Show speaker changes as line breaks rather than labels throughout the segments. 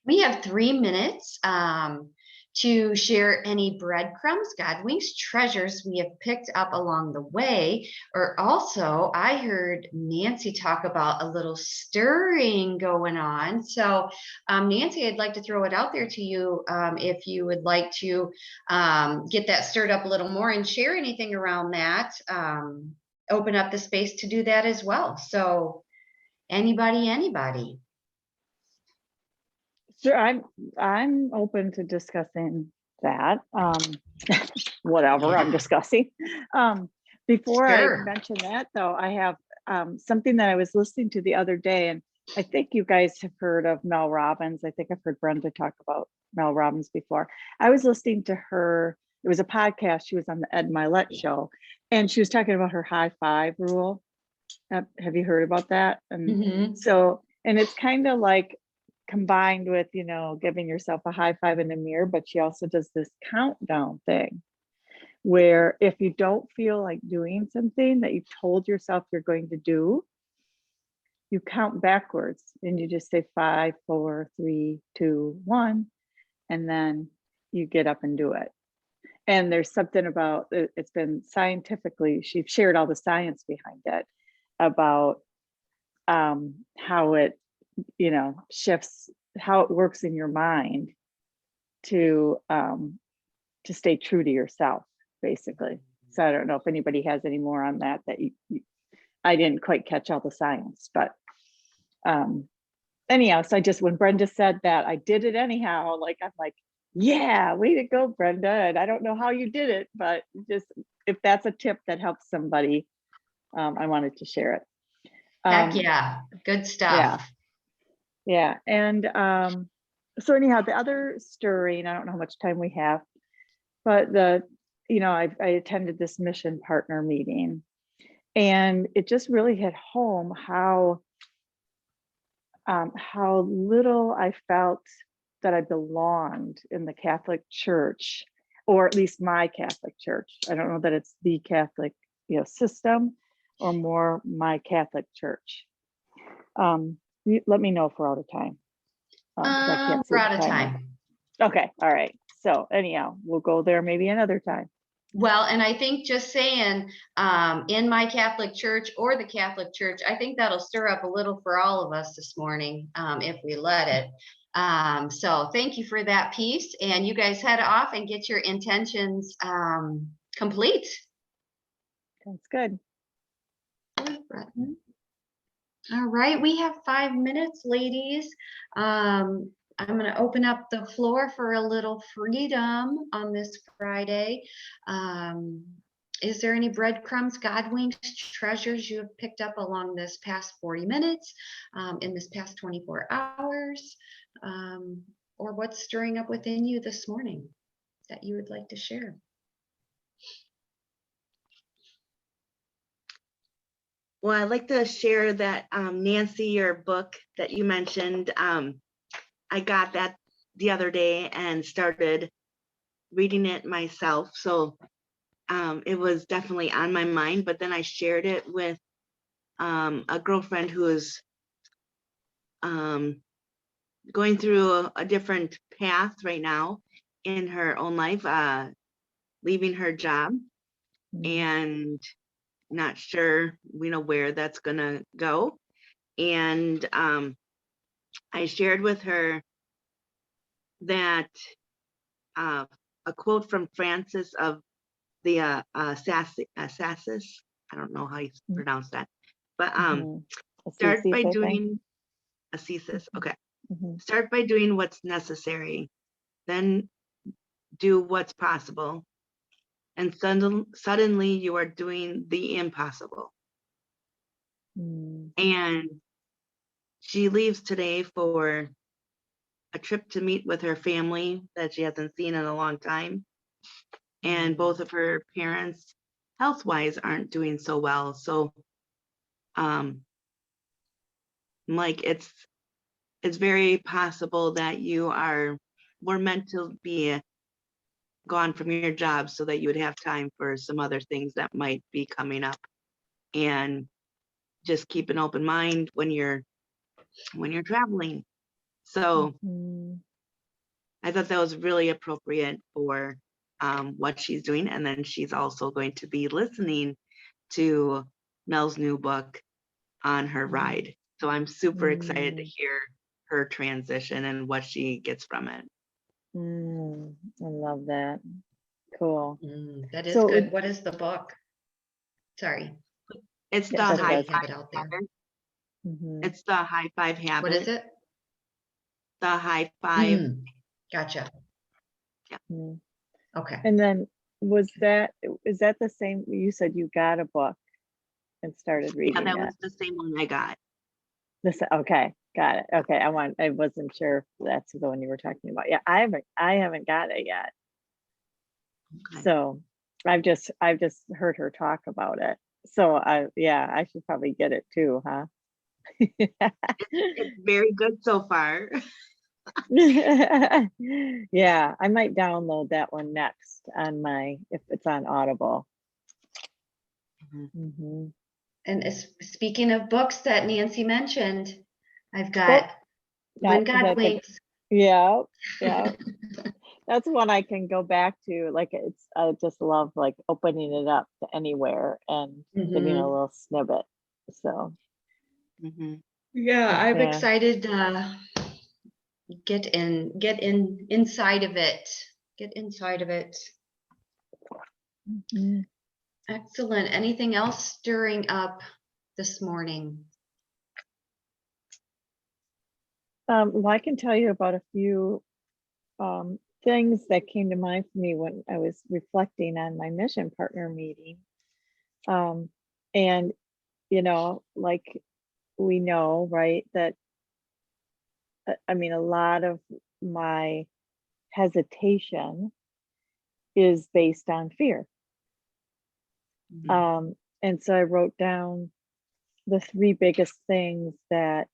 We have 3 minutes to share any breadcrumbs, Godwinks, treasures we have picked up along the way. Or also, I heard Nancy talk about a little stirring going on. So, Nancy, I'd like to throw it out there to you if you would like to get that stirred up a little more and share anything around that. Open up the space to do that as well. So, anybody.
Sure, I'm open to discussing that. Whatever I'm discussing. Before
Sure.
I mention that, though, I have something that I was listening to the other day, and I think you guys have heard of Mel Robbins. I think I've heard Brenda talk about Mel Robbins before. I was listening to her. It was a podcast. She was on the Ed Milet show, and she was talking about her high five rule. Have you heard about that? And
Mhm.
so, and it's kind of like combined with, giving yourself a high five in the mirror, but she also does this countdown thing where if you don't feel like doing something that you told yourself you're going to do, you count backwards and you just say 5, 4, 3, 2, 1, and then you get up and do it. And there's something about it's been scientifically, she shared all the science behind it about how it shifts, how it works in your mind to stay true to yourself, basically. So I don't know if anybody has any more on that I didn't quite catch all the science, but anyhow, so when Brenda said that, I did it anyhow. I'm like, yeah, way to go, Brenda. And I don't know how you did it, but just if that's a tip that helps somebody, I wanted to share it.
Heck yeah, good stuff.
Yeah. And so anyhow, the other stirring, I don't know how much time we have, but I attended this mission partner meeting, and it just really hit home how little I felt that I belonged in the Catholic Church, or at least my Catholic Church. I don't know that it's the Catholic system, or more my Catholic Church. Let me know if we're out of time. I can't see
We're
the
out of
timer.
time.
Okay, all right. So anyhow, we'll go there maybe another time.
Well, and I think just saying in my Catholic Church or the Catholic Church, I think that'll stir up a little for all of us this morning if we let it. So thank you for that piece. And you guys head off and get your intentions complete.
That's good.
All right, we have 5 minutes, ladies. I'm going to open up the floor for a little freedom on this Friday. Is there any breadcrumbs, Godwinks, treasures you have picked up along this past 40 minutes, in this past 24 hours, or what's stirring up within you this morning that you would like to share?
Well, I'd like to share that Nancy, your book that you mentioned, I got that the other day and started reading it myself. So it was definitely on my mind, but then I shared it with a girlfriend who is going through a different path right now in her own life, leaving her job and not sure, where that's gonna go. And I shared with her that a quote from Francis of the Assisi. I don't know how you pronounce that, but start by doing Assisi. Okay. Start by doing what's necessary, then do what's possible, and suddenly you are doing the impossible. And she leaves today for a trip to meet with her family that she hasn't seen in a long time. And both of her parents, health-wise, aren't doing so well. So it's very possible that we're meant to be gone from your job so that you would have time for some other things that might be coming up. And just keep an open mind when you're traveling. So
Mhm.
I thought that was really appropriate for what she's doing. And then she's also going to be listening to Mel's new book on her ride. So I'm super excited to hear her transition and what she gets from it.
I love that. Cool.
That is
So
good. What is the book? Sorry.
It's
Yeah,
the
that's
high
what
I have
five
it out there.
habit.
Mhm.
It's the high five habit.
What is it?
The high five.
Gotcha.
Mm.
Okay.
And then is that the same, you said you got a book and started
Yeah,
reading
that
it?
was the same one I got.
Okay, got it. Okay, I wasn't sure if that's the one you were talking about. Yeah, I haven't got it yet.
Okay.
So I've just heard her talk about it. So I should probably get it too, huh?
It's very good so far.
Yeah, I might download that one next if it's on Audible. Mhm.
And speaking of books that Nancy mentioned, I've got When God Winks.
Yeah, yeah. That's one I can go back to. Like I just love like opening it up to anywhere and getting a little snippet. So
Mhm.
Yeah, I'm
yeah.
excited to get inside of it. Get inside of it.
Mhm.
Excellent. Anything else stirring up this morning?
Well, I can tell you about a few things that came to mind for me when I was reflecting on my mission partner meeting. And like we know, right, that I mean, a lot of my hesitation is based on fear. And so I wrote down the three biggest things that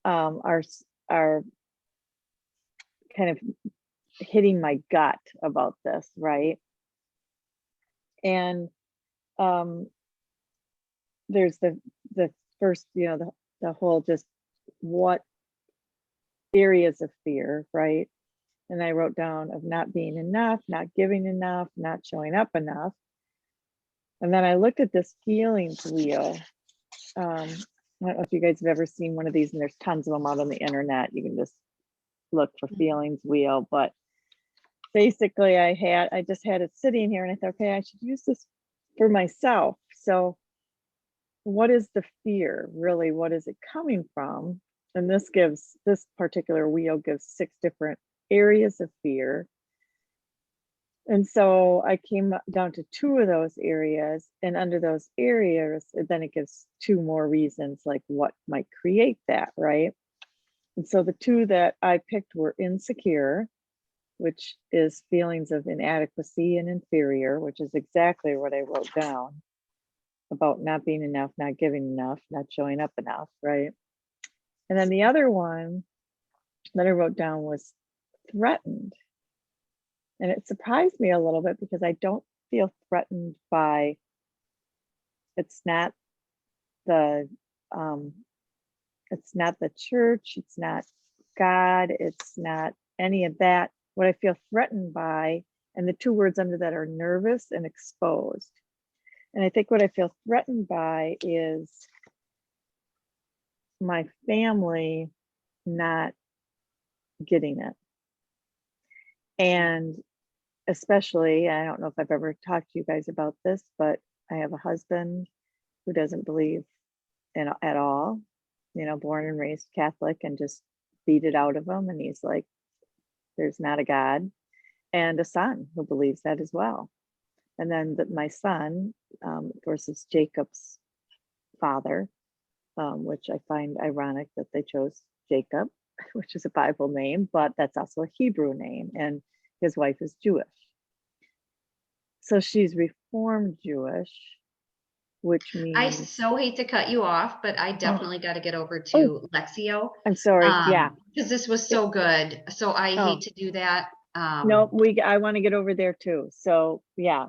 are kind of hitting my gut about this, right? And there's the first, the whole just what areas of fear, right? And I wrote down of not being enough, not giving enough, not showing up enough. And then I looked at this feelings wheel. I don't know if you guys have ever seen one of these, and there's tons of them out on the internet. You can just look for feelings wheel. But basically, I just had it sitting here, and I thought, okay, I should use this for myself. So, what is the fear really? What is it coming from? And this particular wheel gives 6 different areas of fear. And so I came down to 2 of those areas, and under those areas, then it gives 2 more reasons, like what might create that, right? And so the 2 that I picked were insecure, which is feelings of inadequacy and inferior, which is exactly what I wrote down about not being enough, not giving enough, not showing up enough, right? And then the other one that I wrote down was threatened. And it surprised me a little bit because I don't feel threatened by, it's not the church, it's not God, it's not any of that. What I feel threatened by, and the 2 words under that are nervous and exposed. And I think what I feel threatened by is my family not getting it. And especially, I don't know if I've ever talked to you guys about this, but I have a husband who doesn't believe at all, born and raised Catholic, and just beat it out of him. And he's like, there's not a God, and a son who believes that as well. And then my son, of course, is Jacob's father, which I find ironic that they chose Jacob, which is a Bible name, but that's also a Hebrew name. And his wife is Jewish. So she's Reformed Jewish, which means
I so hate to cut you off, but I definitely got to get over
Oh.
to Lexio.
I'm sorry. Yeah.
Because this was so good. So I hate to do that.
No, I want to get over there too. So yeah.